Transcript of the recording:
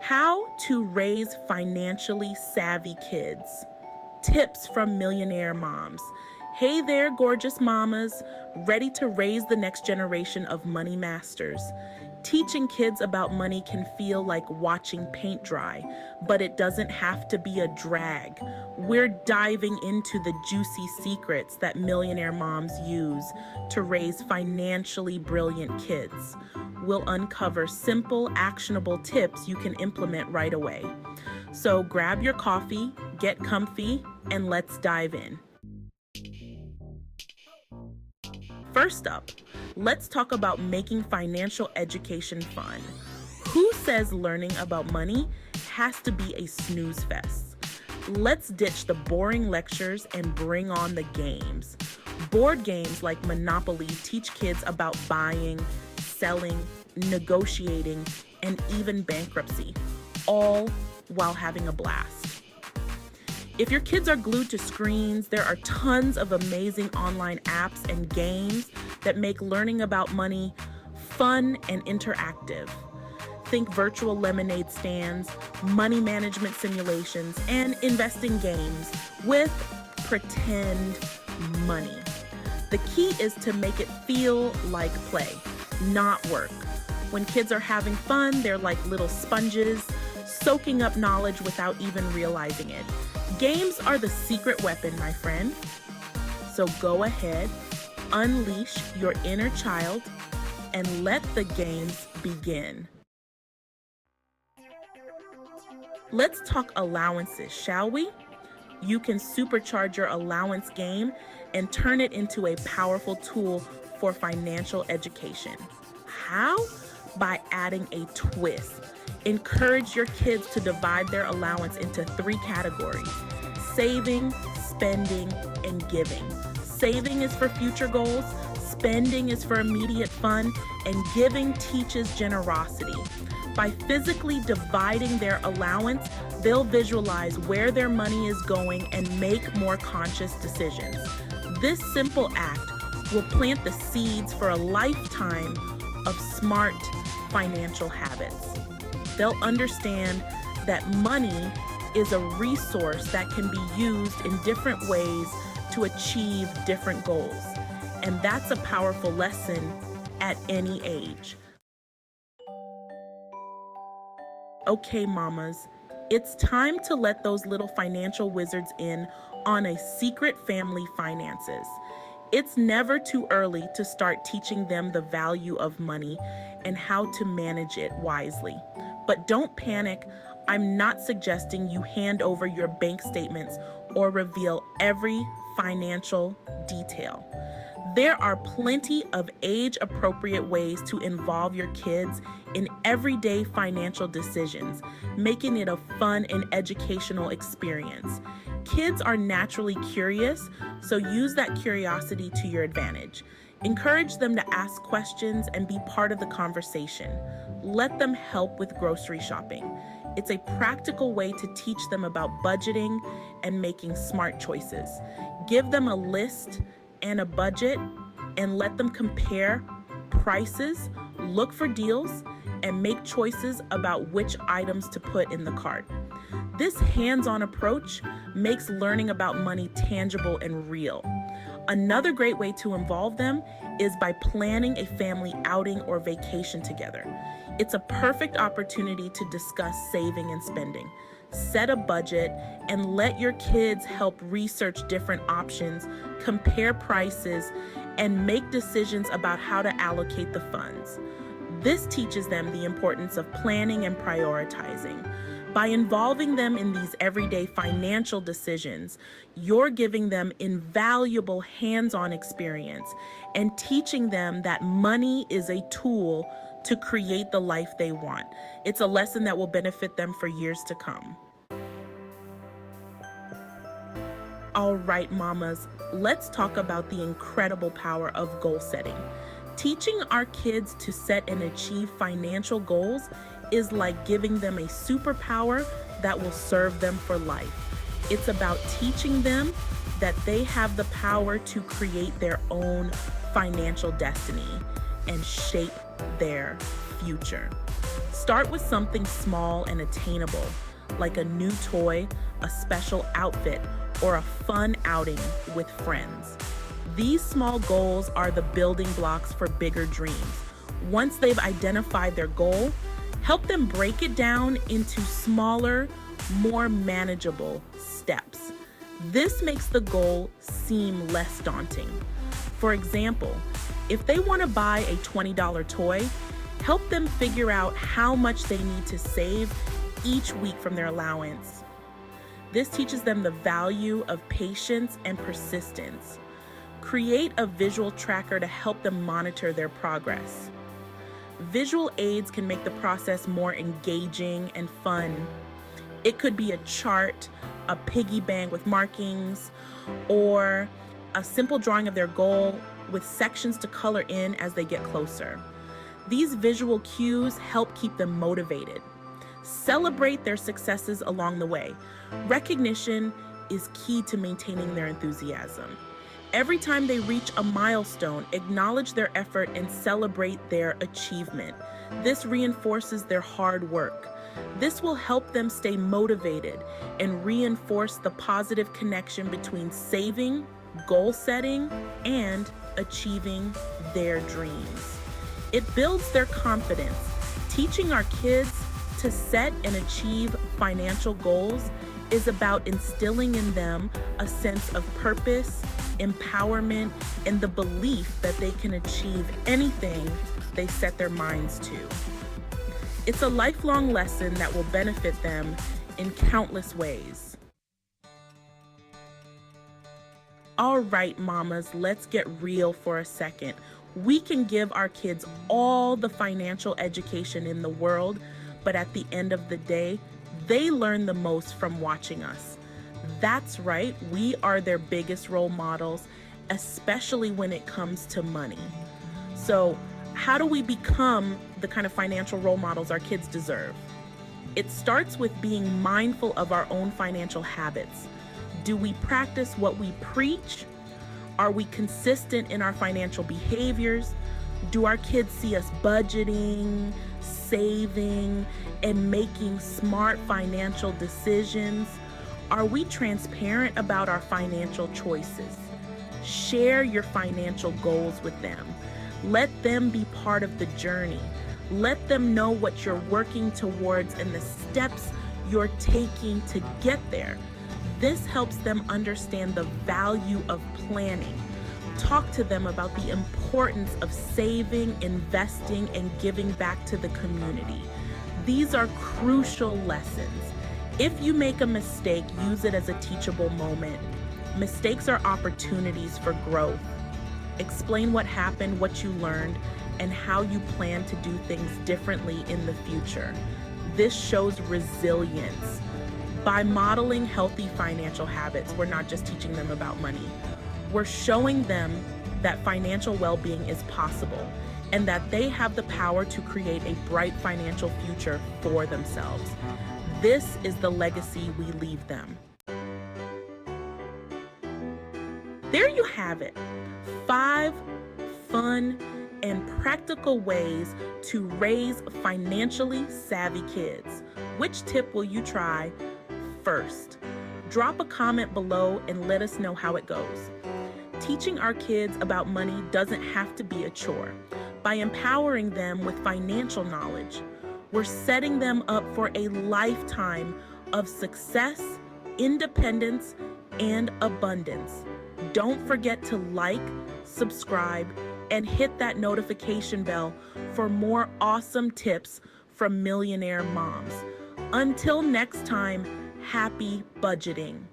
How to raise financially savvy kids. Tips from Millionaire moms. Hey there, gorgeous mamas, ready to raise the next generation of money masters. Teaching kids about money can feel like watching paint dry, but it doesn't have to be a drag. We're diving into the juicy secrets that millionaire moms use to raise financially brilliant kids. We'll uncover simple, actionable tips you can implement right away. So grab your coffee, get comfy, and let's dive in. First up, let's talk about making financial education fun. Who says learning about money has to be a snooze fest? Let's ditch the boring lectures and bring on the games. Board games like Monopoly teach kids about buying, selling, negotiating, and even bankruptcy, all while having a blast. If your kids are glued to screens, there are tons of amazing online apps and games that make learning about money fun and interactive. Think virtual lemonade stands, money management simulations, and investing games with pretend money. The key is to make it feel like play, not work. When kids are having fun, they're like little sponges, soaking up knowledge without even realizing it. Games are the secret weapon, my friend. So go ahead, unleash your inner child, and let the games begin. Let's talk allowances, shall we? You can supercharge your allowance game and turn it into a powerful tool for financial education. How? By adding a twist. Encourage your kids to divide their allowance into 3 categories: saving, spending, and giving. Saving is for future goals, spending is for immediate fun, and giving teaches generosity. By physically dividing their allowance, they'll visualize where their money is going and make more conscious decisions. This simple act will plant the seeds for a lifetime of smart financial habits. They'll understand that money is a resource that can be used in different ways to achieve different goals. And that's a powerful lesson at any age. Okay, mamas, it's time to let those little financial wizards in on a secret family finances. It's never too early to start teaching them the value of money and how to manage it wisely. But don't panic. I'm not suggesting you hand over your bank statements or reveal every financial detail. There are plenty of age-appropriate ways to involve your kids in everyday financial decisions, making it a fun and educational experience. Kids are naturally curious, so use that curiosity to your advantage. Encourage them to ask questions and be part of the conversation. Let them help with grocery shopping. It's a practical way to teach them about budgeting and making smart choices. Give them a list and a budget and let them compare prices, look for deals, and make choices about which items to put in the cart. This hands-on approach makes learning about money tangible and real. Another great way to involve them is by planning a family outing or vacation together. It's a perfect opportunity to discuss saving and spending. Set a budget and let your kids help research different options, compare prices, and make decisions about how to allocate the funds. This teaches them the importance of planning and prioritizing. By involving them in these everyday financial decisions, you're giving them invaluable hands-on experience and teaching them that money is a tool to create the life they want. It's a lesson that will benefit them for years to come. All right, mamas, let's talk about the incredible power of goal setting. Teaching our kids to set and achieve financial goals is like giving them a superpower that will serve them for life. It's about teaching them that they have the power to create their own financial destiny and shape their future. Start with something small and attainable, like a new toy, a special outfit, or a fun outing with friends. These small goals are the building blocks for bigger dreams. Once they've identified their goal, help them break it down into smaller, more manageable steps. This makes the goal seem less daunting. For example, if they want to buy a $20 toy, help them figure out how much they need to save each week from their allowance. This teaches them the value of patience and persistence. Create a visual tracker to help them monitor their progress. Visual aids can make the process more engaging and fun. It could be a chart, a piggy bank with markings, or a simple drawing of their goal with sections to color in as they get closer. These visual cues help keep them motivated. Celebrate their successes along the way. Recognition is key to maintaining their enthusiasm. Every time they reach a milestone, acknowledge their effort and celebrate their achievement. This reinforces their hard work. This will help them stay motivated and reinforce the positive connection between saving, goal setting, and achieving their dreams. It builds their confidence. Teaching our kids to set and achieve financial goals is about instilling in them a sense of purpose, empowerment, and the belief that they can achieve anything they set their minds to. It's a lifelong lesson that will benefit them in countless ways. All right, mamas, let's get real for a second. We can give our kids all the financial education in the world, but at the end of the day, they learn the most from watching us. That's right, we are their biggest role models, especially when it comes to money. So, how do we become the kind of financial role models our kids deserve? It starts with being mindful of our own financial habits. Do we practice what we preach? Are we consistent in our financial behaviors? Do our kids see us budgeting, saving, and making smart financial decisions? Are we transparent about our financial choices? Share your financial goals with them. Let them be part of the journey. Let them know what you're working towards and the steps you're taking to get there. This helps them understand the value of planning. Talk to them about the importance of saving, investing, and giving back to the community. These are crucial lessons. If you make a mistake, use it as a teachable moment. Mistakes are opportunities for growth. Explain what happened, what you learned, and how you plan to do things differently in the future. This shows resilience. By modeling healthy financial habits, we're not just teaching them about money. We're showing them that financial well-being is possible and that they have the power to create a bright financial future for themselves. This is the legacy we leave them. There you have it. 5 fun and practical ways to raise financially savvy kids. Which tip will you try first? Drop a comment below and let us know how it goes. Teaching our kids about money doesn't have to be a chore. By empowering them with financial knowledge, we're setting them up for a lifetime of success, independence, and abundance. Don't forget to like, subscribe, and hit that notification bell for more awesome tips from Millionaire Moms. Until next time, happy budgeting.